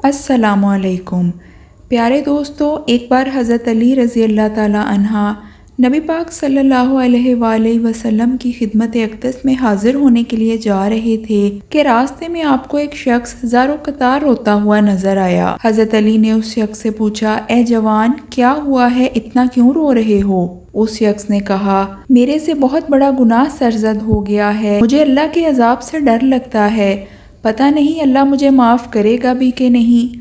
السلام علیکم پیارے دوستو، ایک بار حضرت علی رضی اللہ تعالیٰ عنہ نبی پاک صلی اللہ علیہ وآلہ وسلم کی خدمت اقدس میں حاضر ہونے کے لیے جا رہے تھے کہ راستے میں آپ کو ایک شخص زار و قطار روتا ہوا نظر آیا۔ حضرت علی نے اس شخص سے پوچھا، اے جوان، کیا ہوا ہے، اتنا کیوں رو رہے ہو؟ اس شخص نے کہا، میرے سے بہت بڑا گناہ سرزد ہو گیا ہے، مجھے اللہ کے عذاب سے ڈر لگتا ہے، پتہ نہیں اللہ مجھے معاف کرے گا بھی کہ نہیں۔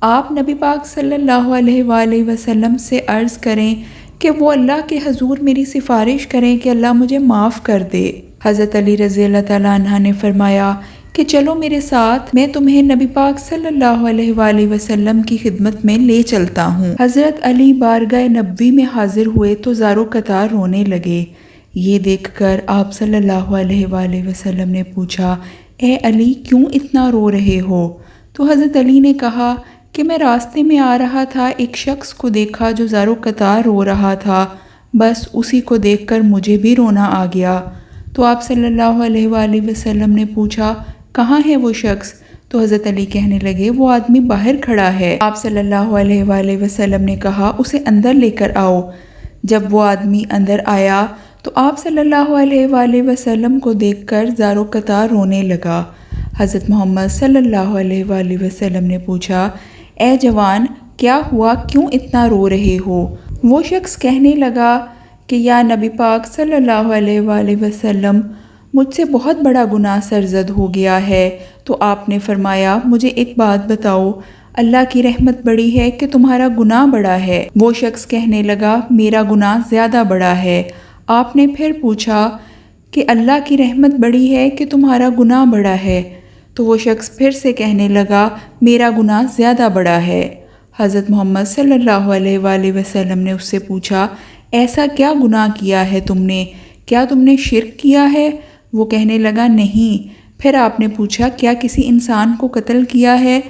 آپ نبی پاک صلی اللہ علیہ وآلہ وسلم سے عرض کریں کہ وہ اللہ کے حضور میری سفارش کریں کہ اللہ مجھے معاف کر دے۔ حضرت علی رضی اللہ تعالیٰ عنہ نے فرمایا کہ چلو میرے ساتھ، میں تمہیں نبی پاک صلی اللہ علیہ وآلہ وسلم کی خدمت میں لے چلتا ہوں۔ حضرت علی بارگاہ نبوی میں حاضر ہوئے تو زار و قطار رونے لگے۔ یہ دیکھ کر آپ صلی اللہ علیہ وآلہ وسلم نے پوچھا، اے علی، کیوں اتنا رو رہے ہو؟ تو حضرت علی نے کہا کہ میں راستے میں آ رہا تھا، ایک شخص کو دیکھا جو زار و قطار رو رہا تھا، بس اسی کو دیکھ کر مجھے بھی رونا آ گیا۔ تو آپ صلی اللہ علیہ وآلہ وسلم نے پوچھا، کہاں ہے وہ شخص؟ تو حضرت علی کہنے لگے، وہ آدمی باہر کھڑا ہے۔ آپ صلی اللہ علیہ وآلہ وسلم نے کہا، اسے اندر لے کر آؤ۔ جب وہ آدمی اندر آیا تو آپ صلی اللہ علیہ وآلہ وسلم کو دیکھ کر زار و قطار رونے لگا۔ حضرت محمد صلی اللہ علیہ وآلہ وسلم نے پوچھا، اے جوان، کیا ہوا، کیوں اتنا رو رہے ہو؟ وہ شخص کہنے لگا کہ یا نبی پاک صلی اللہ علیہ وآلہ وسلم، مجھ سے بہت بڑا گناہ سرزد ہو گیا ہے۔ تو آپ نے فرمایا، مجھے ایک بات بتاؤ، اللہ کی رحمت بڑی ہے کہ تمہارا گناہ بڑا ہے؟ وہ شخص کہنے لگا، میرا گناہ زیادہ بڑا ہے۔ آپ نے پھر پوچھا کہ اللہ کی رحمت بڑی ہے کہ تمہارا گناہ بڑا ہے؟ تو وہ شخص پھر سے کہنے لگا، میرا گناہ زیادہ بڑا ہے۔ حضرت محمد صلی اللہ علیہ وآلہ وسلم نے اس سے پوچھا، ایسا کیا گناہ کیا ہے تم نے؟ کیا تم نے شرک کیا ہے؟ وہ کہنے لگا، نہیں۔ پھر آپ نے پوچھا، کیا کسی انسان کو قتل کیا ہے؟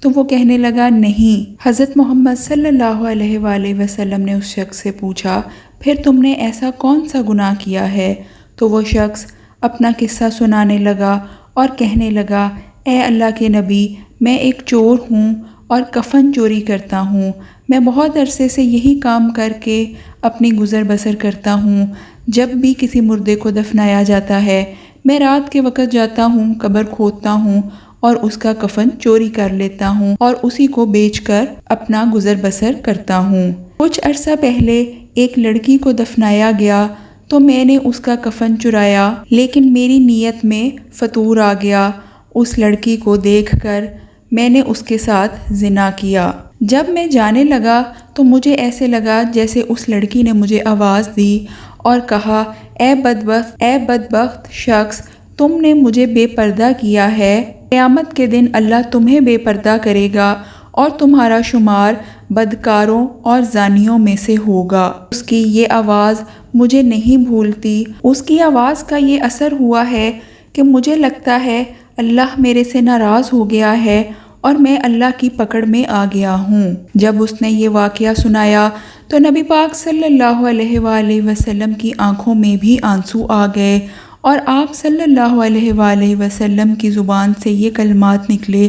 تو وہ کہنے لگا، نہیں۔ حضرت محمد صلی اللہ علیہ وآلہ وسلم نے اس شخص سے پوچھا، پھر تم نے ایسا کون سا گناہ کیا ہے؟ تو وہ شخص اپنا قصہ سنانے لگا اور کہنے لگا، اے اللہ کے نبی، میں ایک چور ہوں اور کفن چوری کرتا ہوں۔ میں بہت عرصے سے یہی کام کر کے اپنی گزر بسر کرتا ہوں۔ جب بھی کسی مردے کو دفنایا جاتا ہے، میں رات کے وقت جاتا ہوں، قبر کھودتا ہوں اور اس کا کفن چوری کر لیتا ہوں اور اسی کو بیچ کر اپنا گزر بسر کرتا ہوں۔ کچھ عرصہ پہلے ایک لڑکی کو دفنایا گیا تو میں نے اس کا کفن چرایا، لیکن میری نیت میں فتور آ گیا۔ اس لڑکی کو دیکھ کر میں نے اس کے ساتھ زنا کیا۔ جب میں جانے لگا تو مجھے ایسے لگا جیسے اس لڑکی نے مجھے آواز دی اور کہا، اے بدبخت شخص، تم نے مجھے بے پردہ کیا ہے، قیامت کے دن اللہ تمہیں بے پردہ کرے گا اور تمہارا شمار بدکاروں اور زانیوں میں سے ہوگا۔ اس کی یہ آواز مجھے نہیں بھولتی۔ اس کی آواز کا یہ اثر ہوا ہے کہ مجھے لگتا ہے اللہ میرے سے ناراض ہو گیا ہے اور میں اللہ کی پکڑ میں آ گیا ہوں۔ جب اس نے یہ واقعہ سنایا تو نبی پاک صلی اللہ علیہ وآلہ وسلم کی آنکھوں میں بھی آنسو آ گئے اور آپ صلی اللہ علیہ وآلہ وسلم کی زبان سے یہ کلمات نکلے،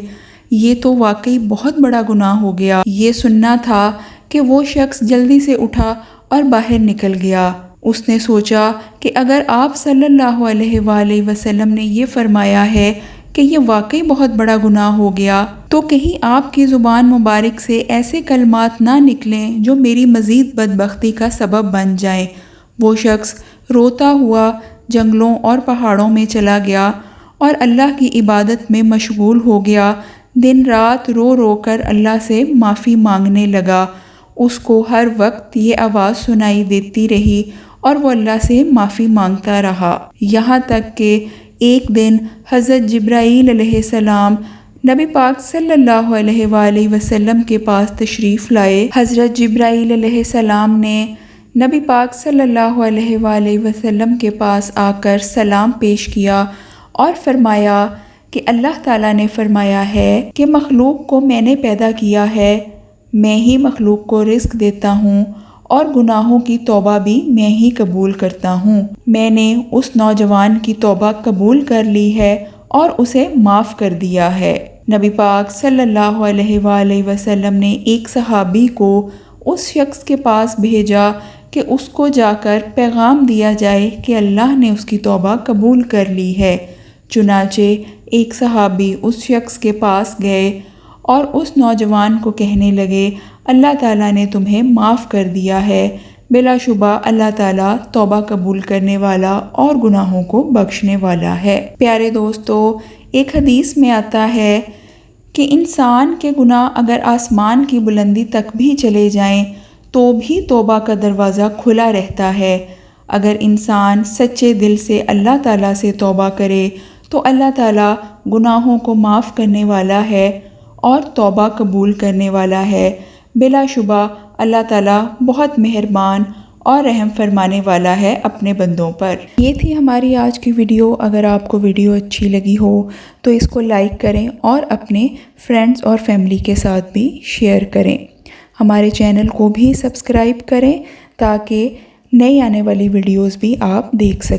یہ تو واقعی بہت بڑا گناہ ہو گیا۔ یہ سننا تھا کہ وہ شخص جلدی سے اٹھا اور باہر نکل گیا۔ اس نے سوچا کہ اگر آپ صلی اللہ علیہ وآلہ وسلم نے یہ فرمایا ہے کہ یہ واقعی بہت بڑا گناہ ہو گیا، تو کہیں آپ کی زبان مبارک سے ایسے کلمات نہ نکلیں جو میری مزید بدبختی کا سبب بن جائیں۔ وہ شخص روتا ہوا جنگلوں اور پہاڑوں میں چلا گیا اور اللہ کی عبادت میں مشغول ہو گیا۔ دن رات رو رو کر اللہ سے معافی مانگنے لگا۔ اس کو ہر وقت یہ آواز سنائی دیتی رہی اور وہ اللہ سے معافی مانگتا رہا، یہاں تک کہ ایک دن حضرت جبرائیل علیہ السلام نبی پاک صلی اللہ علیہ وآلہ وسلم کے پاس تشریف لائے۔ حضرت جبرائیل علیہ السلام نے نبی پاک صلی اللہ علیہ وآلہ وسلم کے پاس آ کر سلام پیش کیا اور فرمایا کہ اللہ تعالیٰ نے فرمایا ہے کہ مخلوق کو میں نے پیدا کیا ہے، میں ہی مخلوق کو رزق دیتا ہوں اور گناہوں کی توبہ بھی میں ہی قبول کرتا ہوں۔ میں نے اس نوجوان کی توبہ قبول کر لی ہے اور اسے معاف کر دیا ہے۔ نبی پاک صلی اللہ علیہ وآلہ وسلم نے ایک صحابی کو اس شخص کے پاس بھیجا کہ اس کو جا کر پیغام دیا جائے کہ اللہ نے اس کی توبہ قبول کر لی ہے۔ چنانچہ ایک صحابی اس شخص کے پاس گئے اور اس نوجوان کو کہنے لگے، اللہ تعالیٰ نے تمہیں معاف کر دیا ہے، بلا شبہ اللہ تعالیٰ توبہ قبول کرنے والا اور گناہوں کو بخشنے والا ہے۔ پیارے دوستو، ایک حدیث میں آتا ہے کہ انسان کے گناہ اگر آسمان کی بلندی تک بھی چلے جائیں تو بھی توبہ کا دروازہ کھلا رہتا ہے۔ اگر انسان سچے دل سے اللہ تعالیٰ سے توبہ کرے تو اللہ تعالیٰ گناہوں کو معاف کرنے والا ہے اور توبہ قبول کرنے والا ہے۔ بلا شبہ اللہ تعالیٰ بہت مہربان اور رحم فرمانے والا ہے اپنے بندوں پر۔ یہ تھی ہماری آج کی ویڈیو۔ اگر آپ کو ویڈیو اچھی لگی ہو تو اس کو لائک کریں اور اپنے فرینڈز اور فیملی کے ساتھ بھی شیئر کریں۔ ہمارے چینل کو بھی سبسکرائب کریں تاکہ نئی آنے والی ویڈیوز بھی آپ دیکھ سکیں۔